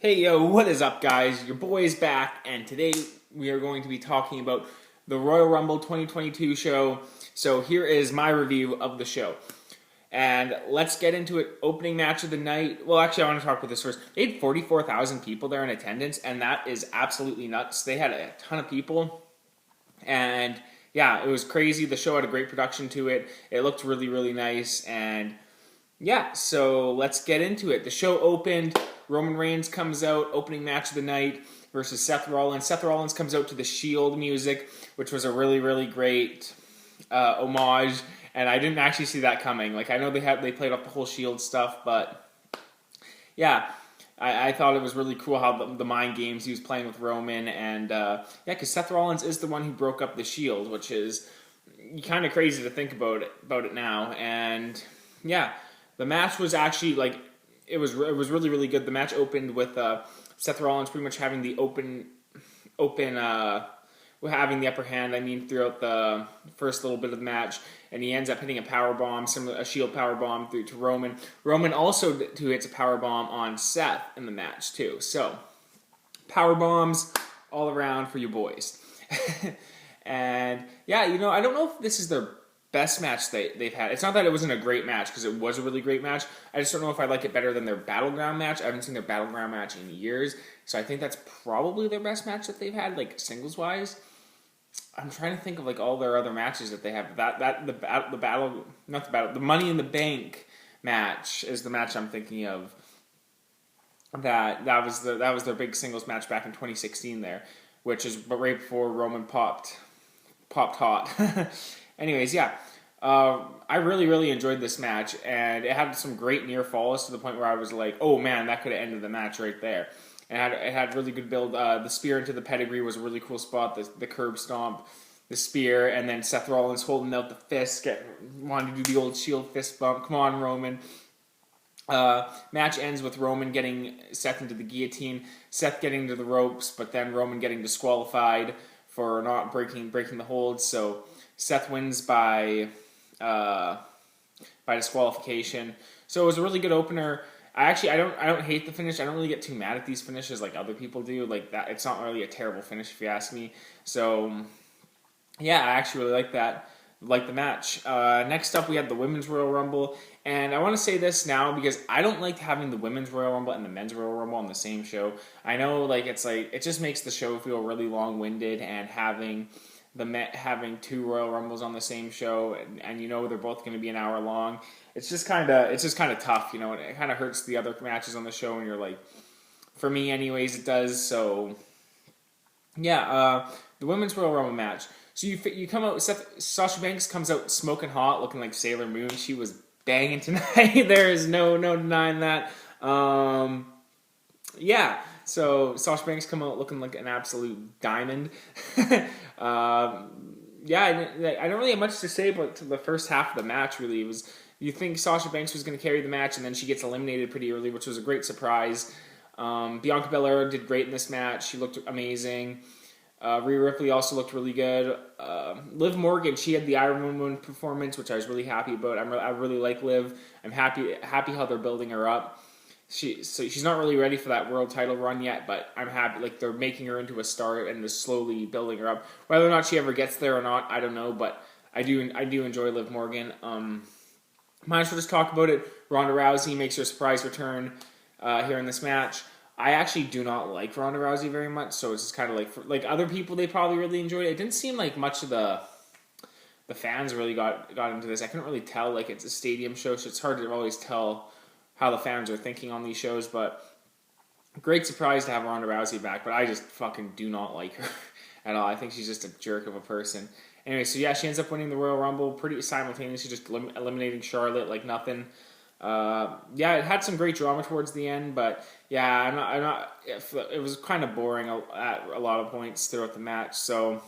Hey yo, what is up guys? Your boy is back, and today we are going to be talking about the Royal Rumble 2022 show. So here is my review of the show. And let's get into it. Opening match of the night. Well, actually, I want to talk about this first. They had 44,000 people there in attendance, and that is absolutely nuts. They had a ton of people, and yeah, it was crazy. The show had a great production to it. It looked really, really nice, and yeah, so let's get into it. The show opened. Roman Reigns comes out, opening match of the night versus Seth Rollins. Seth Rollins comes out to the Shield music, which was a really, really great homage, and I didn't actually see that coming. Like, I know they played off the whole Shield stuff, but yeah, I thought it was really cool how the mind games he was playing with Roman, and yeah, because Seth Rollins is the one who broke up the Shield, which is kind of crazy to think about it now, and yeah. The match was actually it was really, really good. The match opened with Seth Rollins pretty much having the having the upper hand. I mean, throughout the first little bit of the match, and he ends up hitting a power bomb, a Shield power bomb through to Roman. Roman also hits a power bomb on Seth in the match too. So power bombs all around for you boys. And yeah, I don't know if this is their best match they've had. It's not that it wasn't a great match, because it was a really great match. I just don't know if I like it better than their Battleground match. I haven't seen their Battleground match in years, so I think that's probably their best match that they've had, singles wise. I'm trying to think of all their other matches that they have. The Money in the Bank match is the match I'm thinking of. That was their big singles match back in 2016 there, which is right before Roman popped hot. Anyways, yeah, I really, really enjoyed this match, and it had some great near falls to the point where I was like, oh man, that could have ended the match right there. And it had really good build. The spear into the pedigree was a really cool spot, the curb stomp, the spear, and then Seth Rollins holding out the fist, wanting to do the old Shield fist bump. Come on, Roman. Match ends with Roman getting Seth into the guillotine, Seth getting to the ropes, but then Roman getting disqualified for not breaking the hold, so Seth wins by disqualification. So it was a really good opener. I don't hate the finish. I don't really get too mad at these finishes like other people do. Like that, it's not really a terrible finish if you ask me. So yeah, I actually really like that. Like the match. Next up, we had the Women's Royal Rumble, and I want to say this now because I don't like having the Women's Royal Rumble and the Men's Royal Rumble on the same show. I know, it just makes the show feel really long-winded, and having two Royal Rumbles on the same show, and they're both going to be an hour long. It's just kind of tough, It kind of hurts the other matches on the show, and you're like, for me, anyways, it does. So yeah, the Women's Royal Rumble match. So you come out, Sasha Banks comes out smoking hot, looking like Sailor Moon. She was banging tonight. There is no denying that. Yeah, so Sasha Banks come out looking like an absolute diamond. Yeah, I don't really have much to say about the first half of the match, really. It was, you think Sasha Banks was going to carry the match, and then she gets eliminated pretty early, which was a great surprise. Bianca Belair did great in this match. She looked amazing. Rhea Ripley also looked really good. Liv Morgan, she had the Iron Woman performance, which I was really happy about. I really like Liv. I'm happy how they're building her up. She's not really ready for that world title run yet, but I'm happy. They're making her into a star and they're slowly building her up. Whether or not she ever gets there or not, I don't know. But I do enjoy Liv Morgan. Might as well just talk about it. Ronda Rousey makes her surprise return here in this match. I actually do not like Ronda Rousey very much, so it's just kind of like other people, they probably really enjoyed it. It didn't seem like much of the fans really got into this. I couldn't really tell. It's a stadium show, so it's hard to always tell how the fans are thinking on these shows. But great surprise to have Ronda Rousey back, but I just fucking do not like her at all. I think she's just a jerk of a person. Anyway, so yeah, she ends up winning the Royal Rumble pretty simultaneously, just eliminating Charlotte like nothing. Yeah, it had some great drama towards the end, but yeah, I'm not. It was kind of boring at a lot of points throughout the match. So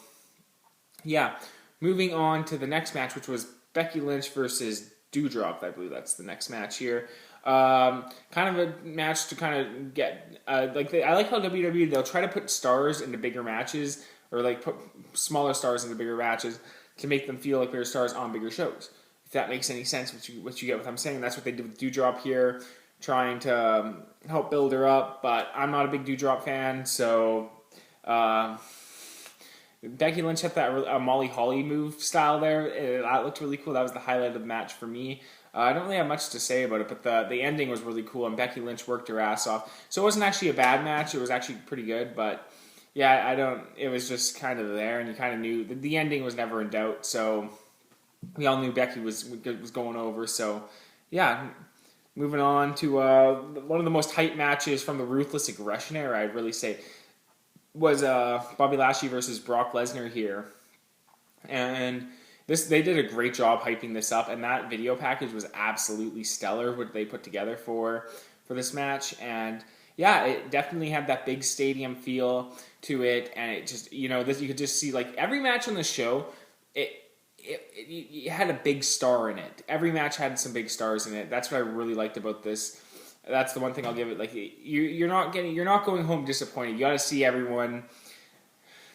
yeah, moving on to the next match, which was Becky Lynch versus Doodrop. I believe that's the next match here. Kind of a match to kind of get I like how WWE, they'll try to put stars into bigger matches, or put smaller stars into bigger matches to make them feel like they're stars on bigger shows. If that makes any sense, what you get what I'm saying. That's what they did with Doodrop here. trying to help build her up, but I'm not a big Doodrop fan, so Becky Lynch had that Molly Holly move style there. That looked really cool. That was the highlight of the match for me. I don't really have much to say about it, but the ending was really cool, and Becky Lynch worked her ass off. So it wasn't actually a bad match. It was actually pretty good, but yeah, it was just kind of there, and you kind of knew the ending was never in doubt. So we all knew Becky was going over. So yeah, moving on to one of the most hype matches from the Ruthless Aggression era, I'd really say, was Bobby Lashley versus Brock Lesnar here. And they did a great job hyping this up, and that video package was absolutely stellar, what they put together for this match. And yeah, it definitely had that big stadium feel to it, and it just, this, you could just see, like, every match on the show, it had a big star in it. Every match had some big stars in it. That's what I really liked about this. That's the one thing I'll give it. Like, you're not going home disappointed. You got to see everyone.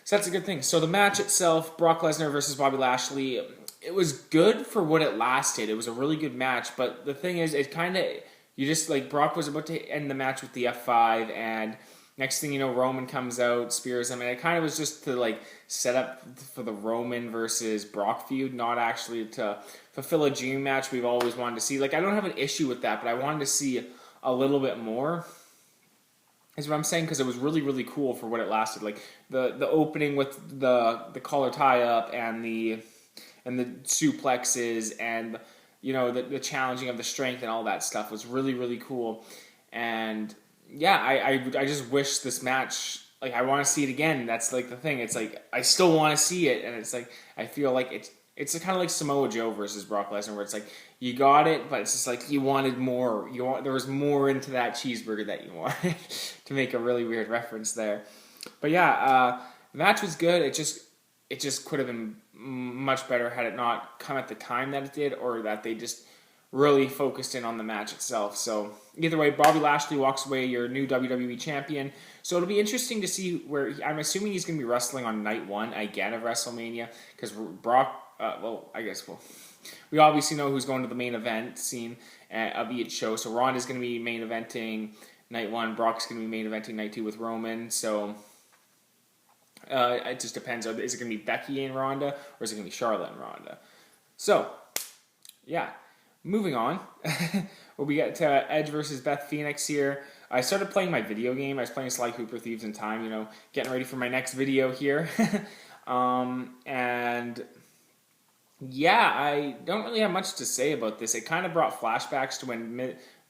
So that's a good thing. So the match itself, Brock Lesnar versus Bobby Lashley, it was good for what it lasted. It was a really good match. But the thing is, it kind of, you just, like, Brock was about to end the match with the F5, and next thing you know, Roman comes out, spears him, and it kind of was just to, like, set up for the Roman versus Brock feud, not actually to fulfill a dream match we've always wanted to see. Like, I don't have an issue with that, but I wanted to see a little bit more, is what I'm saying, because it was really, really cool for what it lasted. Like, the opening with the collar tie up and the suplexes and the challenging of the strength and all that stuff was really, really cool. And yeah, I just wish this match, like, I want to see it again. That's, like, the thing. It's like, I still want to see it, and it's like, I feel like it's kind of like Samoa Joe versus Brock Lesnar, where it's like, you got it, but it's just like, you wanted more. There was more into that cheeseburger that you wanted, to make a really weird reference there. But yeah, the match was good. It just could have been much better had it not come at the time that it did, or that they just really focused in on the match itself. So either way, Bobby Lashley walks away your new WWE champion. So it'll be interesting to see where, I'm assuming he's going to be wrestling on night one again of WrestleMania, because Brock, we obviously know who's going to the main event scene of each show. So Ronda's going to be main eventing night one. Brock's going to be main eventing night two with Roman. So it just depends. Is it going to be Becky and Ronda, or is it going to be Charlotte and Ronda? So, yeah. Moving on, we get to Edge versus Beth Pheonix here. I started playing my video game. I was playing Sly Cooper Thieves in Time, getting ready for my next video here. And yeah, I don't really have much to say about this. It kind of brought flashbacks to when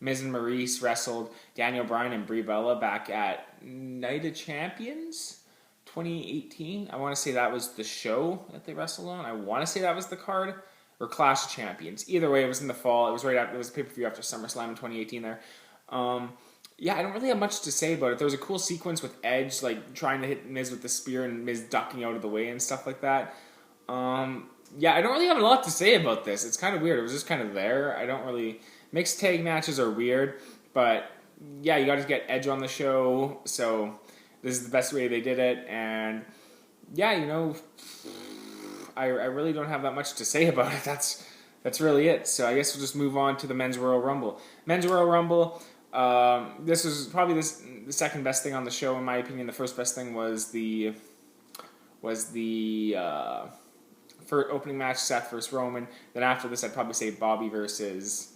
Miz and Maurice wrestled Daniel Bryan and Brie Bella back at Night of Champions 2018. I want to say that was the show that they wrestled on. I want to say that was the card. Or Clash of Champions. Either way, it was in the fall. It was right after. It was a pay-per-view after SummerSlam in 2018 there. Yeah, I don't really have much to say about it. There was a cool sequence with Edge, like, trying to hit Miz with the spear and Miz ducking out of the way and stuff like that. Yeah, I don't really have a lot to say about this. It's kind of weird. It was just kind of there. I don't really... Mixed tag matches are weird, but yeah, you got to get Edge on the show, so this is the best way they did it. And yeah, I really don't have that much to say about it. That's really it. So I guess we'll just move on to the Men's Royal Rumble. Men's Royal Rumble, this was probably the second best thing on the show, in my opinion. The first best thing was the first opening match, Seth versus Roman. Then after this, I'd probably say Bobby versus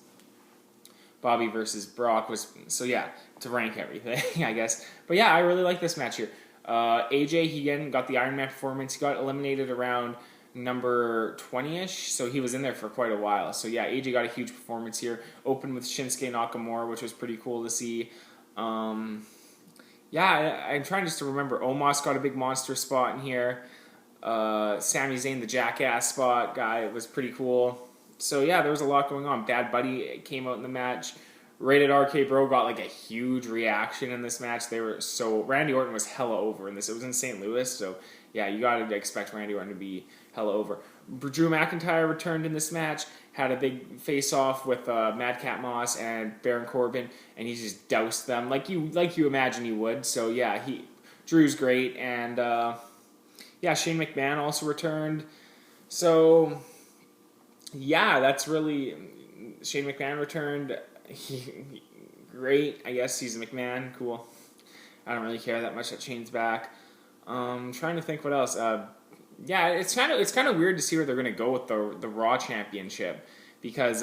Brock was, so yeah, to rank everything, I guess. But yeah, I really like this match here. AJ, he again got the Iron Man performance. He got eliminated around number 20-ish, so he was in there for quite a while. So yeah, AJ got a huge performance here. Opened with Shinsuke Nakamura, which was pretty cool to see. I'm trying just to remember. Omos got a big monster spot in here. Sami Zayn, the jackass spot guy, was pretty cool. So yeah, there was a lot going on. Bad Buddy came out in the match. Rated RK Bro got like a huge reaction in this match. Randy Orton was hella over in this. It was in St. Louis, so yeah, you got to expect Randy Orton to be hella over. Drew McIntyre returned in this match, had a big face-off with Madcap Moss and Baron Corbin, and he just doused them like you imagine he would. So yeah, Drew's great, and Shane McMahon also returned. So yeah, that's really Shane McMahon returned. great. I guess he's a McMahon. Cool. I don't really care that much that Shane's back. Trying to think what else. Yeah, it's kind of weird to see where they're going to go with the Raw Championship because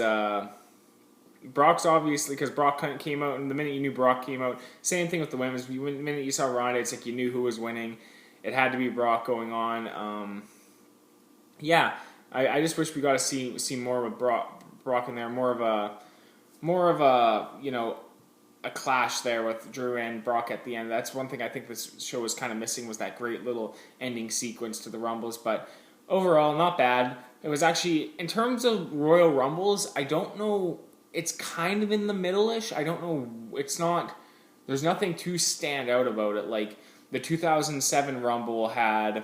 Brock's obviously, because Brock came out, and the minute you knew Brock came out, same thing with the women's. The minute you saw Ronda, it's like you knew who was winning. It had to be Brock going on. Yeah, I just wish we got to see more of Brock in there, more of a a clash there with Drew and Brock at the end. That's one thing I think this show was kind of missing, was that great little ending sequence to the Rumbles. But overall, not bad. It was actually, in terms of Royal Rumbles, I don't know. It's kind of in the middle-ish. I don't know. It's not. There's nothing too stand out about it. Like the 2007 Rumble had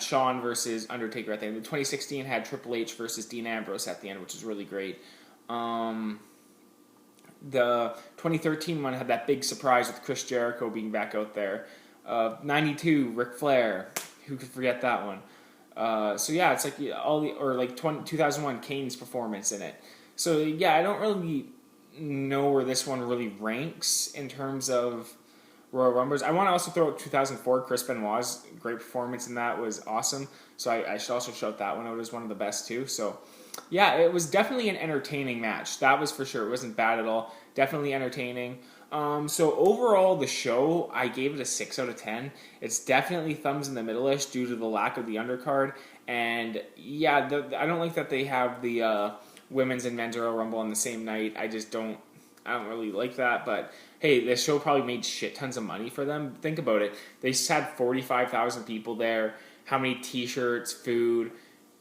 Shawn versus Undertaker at the end. The 2016 had Triple H versus Dean Ambrose at the end, which was really great. The 2013 one had that big surprise with Chris Jericho being back out there. 92, Ric Flair. Who could forget that one? So yeah, it's like 2001 Kane's performance in it. So yeah, I don't really know where this one really ranks in terms of Royal Rumbles. I want to also throw out 2004 Chris Benoit's great performance in that was awesome. So I should also shout that one out as one of the best too. So yeah, it was definitely an entertaining match. That was for sure. It wasn't bad at all. Definitely entertaining. So overall, the show, I gave it a 6 out of 10. It's definitely thumbs in the middle-ish due to the lack of the undercard. And yeah, I don't like that they have the women's and men's Royal Rumble on the same night. I don't really like that. But hey, this show probably made shit tons of money for them. Think about it. They just had 45,000 people there. How many t-shirts, food,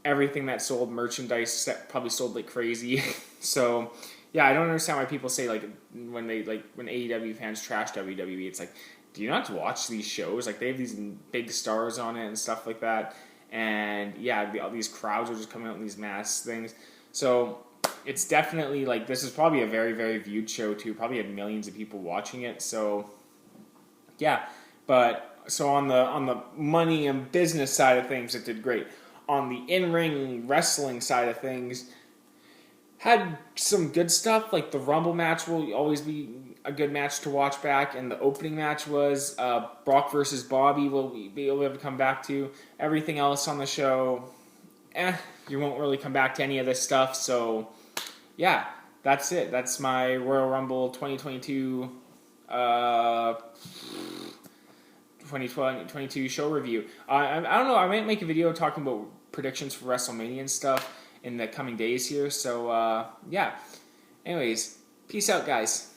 everything that sold, merchandise probably sold like crazy. So yeah, I don't understand why people say when AEW fans trash WWE, it's like, do you not watch these shows? Like they have these big stars on it and stuff like that. And yeah, all these crowds are just coming out in these mass things. So it's definitely this is probably a very, very viewed show too. Probably had millions of people watching it. So yeah, but so on the money and business side of things, it did great. On the in-ring wrestling side of things, had some good stuff. Like the Rumble match will always be a good match to watch back, and the opening match was Brock versus Bobby. Will be able to come back to. Everything else on the show, you won't really come back to any of this stuff. So yeah, that's it. That's my Royal Rumble 2022 2022 show review. I don't know. I might make a video talking about predictions for WrestleMania and stuff in the coming days here. So yeah. Anyways, peace out, guys.